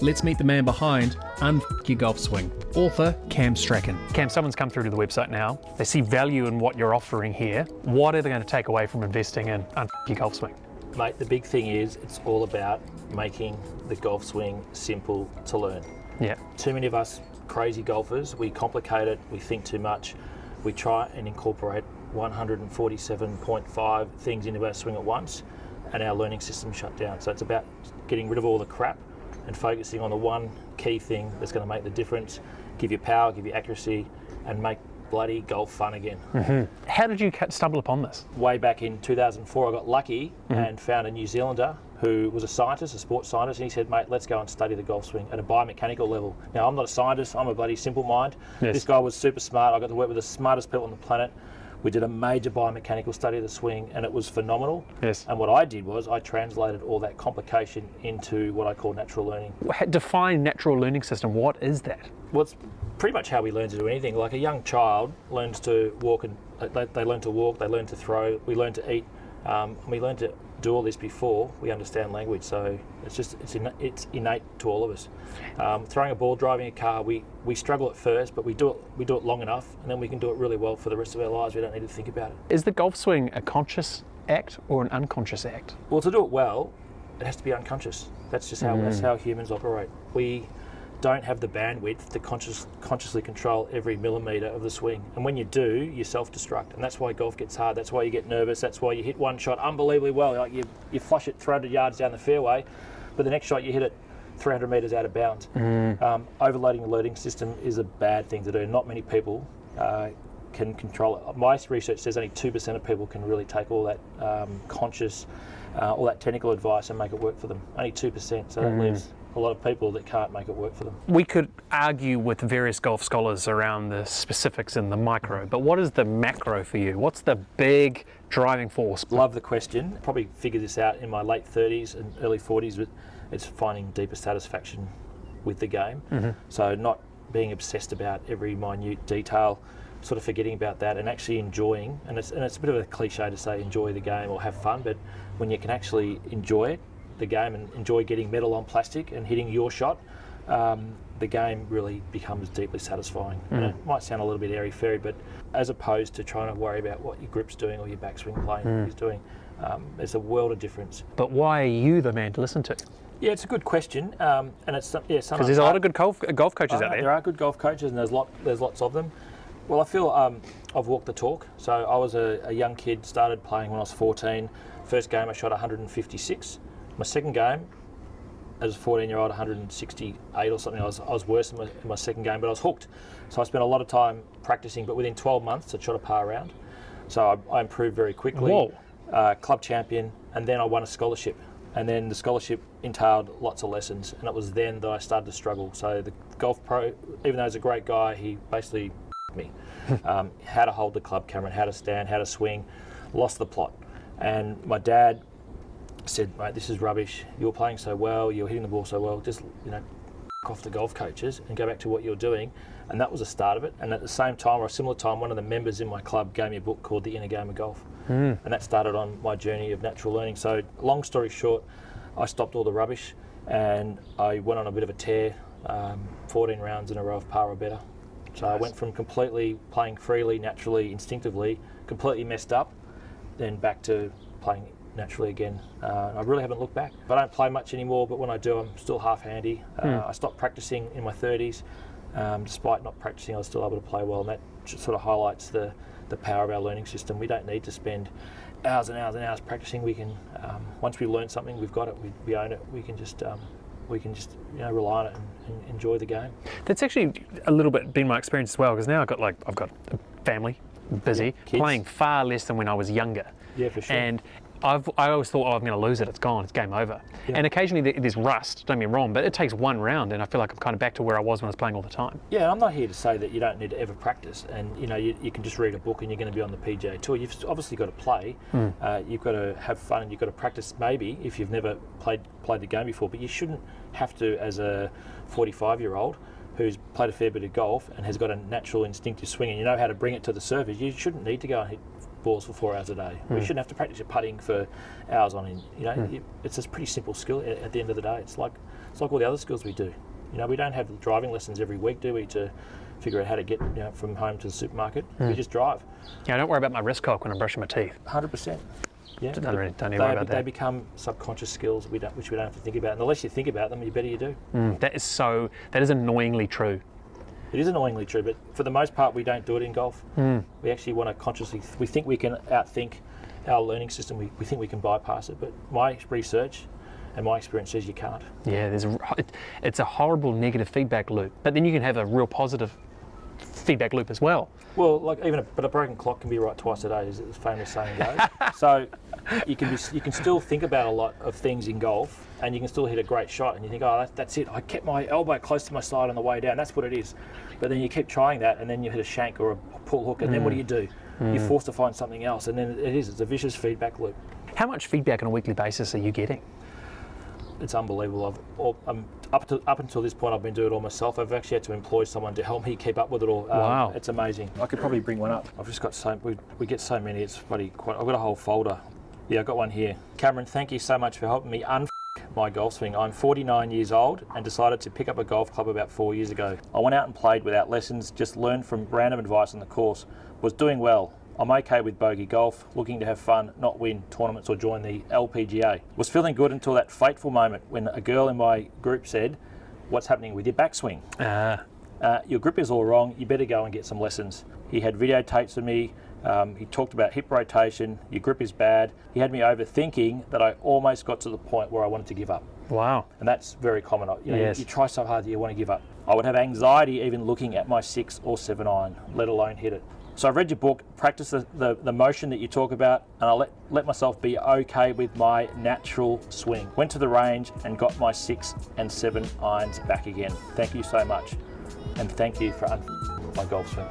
Let's meet the man behind UnF Your Golf Swing, author Cam Strachan. Cam, someone's come through to the website now. They see value in what you're offering here. What are they going to take away from investing in UnF Your Golf Swing? Mate, the big thing is it's all about making the golf swing simple to learn. Yeah. Too many of us crazy golfers, we complicate it, we think too much. We try and incorporate 147.5 things into our swing at once, and our learning system shut down. So it's about getting rid of all the crap and focusing on the one key thing that's going to make the difference, give you power, give you accuracy, and make bloody golf fun again. Mm-hmm. How did you stumble upon this? Way back in 2004, I got lucky and found a New Zealander who was a scientist, a sports scientist, and he said, mate, let's go and study the golf swing at a biomechanical level. Now, I'm not a scientist, I'm a bloody simple mind. Yes. This guy was super smart. I got to work with the smartest people on the planet. We did a major biomechanical study of the swing, and it was phenomenal. Yes. And what I did was I translated all that complication into what I call natural learning. Define natural learning system. What is that? Well, it's pretty much how we learn to do anything. Like a young child learns to walk, and they learn to walk, they learn to throw, we learn to eat. We learn to do all this before we understand language. So it's innate to all of us. Throwing a ball, driving a car, we struggle at first, but we do it long enough, and then we can do it really well for the rest of our lives. We don't need to think about it. Is the golf swing a conscious act or an unconscious act? Well, to do it well, it has to be unconscious. That's just how that's how humans operate. We don't have the bandwidth to consciously control every millimetre of the swing. And when you do, you self-destruct. And that's why golf gets hard. That's why you get nervous. That's why you hit one shot unbelievably well. Like you flush it 300 yards down the fairway, but the next shot you hit it 300 metres out of bounds. Overloading the learning system is a bad thing to do. Not many people can control it. My research says only 2% of people can really take all that conscious, all that technical advice and make it work for them. Only 2%. So that leaves a lot of people that can't make it work for them. We could argue with various golf scholars around the specifics and the micro, but what is the macro for you? What's the big driving force? Love the question. Probably figured this out in my late 30s and early 40s, but it's finding deeper satisfaction with the game. So not being obsessed about every minute detail, sort of forgetting about that and actually enjoying, and it's a bit of a cliche to say enjoy the game or have fun, but when you can actually enjoy it, the game, and enjoy getting metal on plastic and hitting your shot, the game really becomes deeply satisfying. And it might sound a little bit airy-fairy, but as opposed to trying to worry about what your grip's doing or your backswing playing is doing, there's a world of difference. But why are you the man to listen to? Yeah, it's a good question, and it's because there's a lot of good golf coaches out there. There are good golf coaches, and there's lots of them. Well, I feel I've walked the talk. So I was a young kid, started playing when I was 14. First game I shot 156. My second game, as a 14-year-old, 168 or something. I was worse in my second game, but I was hooked. So I spent a lot of time practicing, but within 12 months, I shot a par round. So I improved very quickly. Whoa. Club champion, and then I won a scholarship. And then the scholarship entailed lots of lessons, and it was then that I started to struggle. So the golf pro, even though he's a great guy, he basically me. How to hold the club, Cameron, how to stand, how to swing, lost the plot. And my dad said, mate, this is rubbish. You're playing so well, you're hitting the ball so well, just, off the golf coaches and go back to what you're doing. And that was the start of it. And at the same time, or a similar time, one of the members in my club gave me a book called The Inner Game of Golf. And that started on my journey of natural learning. So long story short, I stopped all the rubbish and I went on a bit of a tear, 14 rounds in a row of par or better. So I went from completely playing freely, naturally, instinctively, completely messed up, then back to playing naturally again. I really haven't looked back. I don't play much anymore, but when I do, I'm still half handy. I stopped practicing in my 30s. Despite not practicing, I was still able to play well, and that just sort of highlights the power of our learning system. We don't need to spend hours and hours and hours practicing. We can, once we learn something, we've got it, we own it. We can just rely on it and enjoy the game. That's actually a little bit been my experience as well, because now I've got a family, busy, playing far less than when I was younger. Yeah, for sure. And I always thought, I'm going to lose it, it's gone, it's game over. Yeah. And occasionally there's rust, don't get me wrong, but it takes one round and I feel like I'm kind of back to where I was when I was playing all the time. Yeah, I'm not here to say that you don't need to ever practice and you can just read a book and you're going to be on the PGA Tour. You've obviously got to play, you've got to have fun and you've got to practice maybe if you've never played the game before, but you shouldn't have to as a 45-year-old who's played a fair bit of golf and has got a natural instinctive swing and you know how to bring it to the surface. You shouldn't need to go and hit balls for 4 hours a day. We shouldn't have to practice your putting for hours on end. It's a pretty simple skill at the end of the day. It's like It's like all the other skills we do. You know, we don't have driving lessons every week, do we, to figure out how to get from home to the supermarket. We just drive. Yeah, I don't worry about my wrist cock when I'm brushing my teeth. 100%. Yeah. Don't even worry about They that. become subconscious skills which we don't have to think about. And the less you think about them, the better you do. That is annoyingly true. It is annoyingly true, but for the most part, we don't do it in golf. We actually want to consciously, we think we can outthink our learning system. We think we can bypass it, but my research and my experience says you can't. Yeah, it's a horrible negative feedback loop, but then you can have a real positive feedback loop as well. Well, like but a broken clock can be right twice a day, as the famous saying goes. So you can still think about a lot of things in golf, and you can still hit a great shot, and you think, oh, that's it. I kept my elbow close to my side on the way down. That's what it is. But then you keep trying that, and then you hit a shank or a pull hook, and then what do? You're forced to find something else, and then it's a vicious feedback loop. How much feedback on a weekly basis are you getting? It's unbelievable. Up until this point, I've been doing it all myself. I've actually had to employ someone to help me keep up with it all. Wow. It's amazing. I could probably bring one up. I've just got we get so many, it's bloody quite, I've got a whole folder. Yeah, I've got one here. Cameron, thank you so much for helping me my golf swing. I'm 49 years old and decided to pick up a golf club about 4 years ago. I went out and played without lessons, just learned from random advice on the course. Was doing well. I'm okay with bogey golf, looking to have fun, not win tournaments or join the LPGA. Was feeling good until that fateful moment when a girl in my group said, "What's happening with your backswing? Your grip is all wrong, you better go and get some lessons." He had videotapes of me, he talked about hip rotation, your grip is bad. He had me overthinking that I almost got to the point where I wanted to give up. Wow. And that's very common. Yes. You try so hard that you want to give up. I would have anxiety even looking at my 6 or 7 iron, let alone hit it. So I've read your book, practiced the motion that you talk about, and I let myself be okay with my natural swing. Went to the range and got my 6 and 7 irons back again. Thank you so much. And thank you for my golf swing.